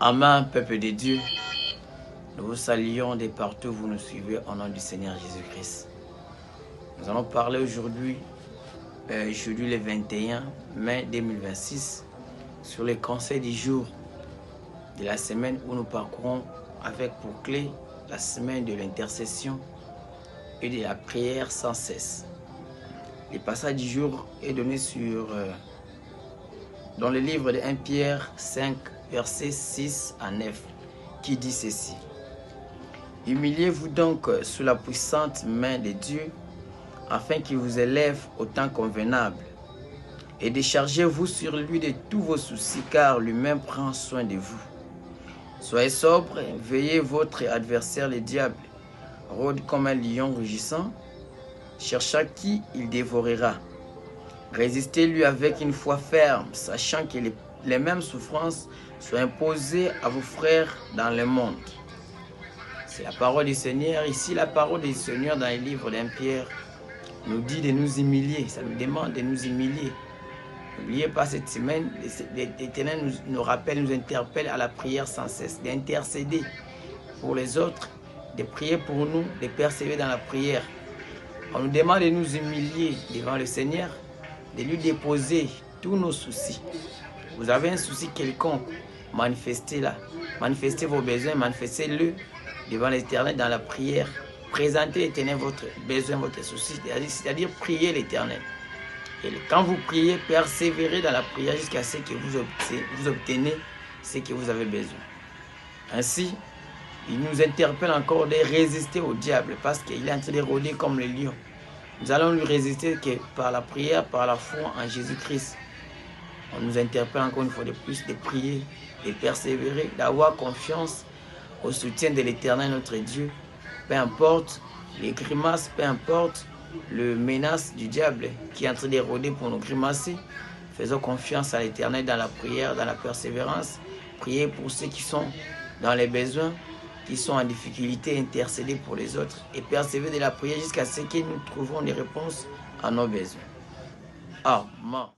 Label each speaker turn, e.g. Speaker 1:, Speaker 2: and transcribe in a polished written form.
Speaker 1: Amen, peuple de Dieu. Nous vous saluons de partout où vous nous suivez au nom du Seigneur Jésus-Christ. Nous allons parler aujourd'hui, le 21 mai 2026, sur les conseils du jour de la semaine où nous parcourons avec pour clé la semaine de l'intercession et de la prière sans cesse. Le passage du jour est donné dans le livre de 1 Pierre 5, versets 6 à 9, qui dit ceci. Humiliez-vous donc sous la puissante main de Dieu, afin qu'il vous élève au temps convenable. Et déchargez-vous sur lui de tous vos soucis, car lui-même prend soin de vous. Soyez sobre, veillez votre adversaire le diable, rôde comme un lion rugissant, cherchant qui il dévorera. Résistez-lui avec une foi ferme, sachant que les mêmes souffrances sont imposées à vos frères dans le monde. C'est la parole du Seigneur. Ici, la parole du Seigneur dans le livre d'Un Pierre nous dit de nous humilier. Ça nous demande de nous humilier. N'oubliez pas, cette semaine, l'Éternel nous rappelle, nous interpelle à la prière sans cesse, d'intercéder pour les autres, de prier pour nous, de persévérer dans la prière. On nous demande de nous humilier devant le Seigneur, de lui déposer tous nos soucis. Vous avez un souci quelconque, manifestez-la. Manifestez vos besoins, manifestez-le devant l'Éternel dans la prière. Présentez l'Éternel votre besoin, votre souci, c'est-à-dire priez l'Éternel. Et quand vous priez, persévérez dans la prière jusqu'à ce que vous obtenez ce que vous avez besoin. Ainsi, il nous interpelle encore de résister au diable parce qu'il est en train de rôder comme le lion. Nous allons lui résister que par la prière, par la foi en Jésus-Christ. On nous interpelle encore une fois de plus de prier, de persévérer, d'avoir confiance au soutien de l'Éternel notre Dieu. Peu importe les grimaces, peu importe le menace du diable qui est en train de rôder pour nous grimacer. Faisons confiance à l'Éternel dans la prière, dans la persévérance. Priez pour ceux qui sont dans les besoins, qui sont en difficulté, intercéder pour les autres et persévérer de la prière jusqu'à ce que nous trouvons des réponses à nos besoins. Amen.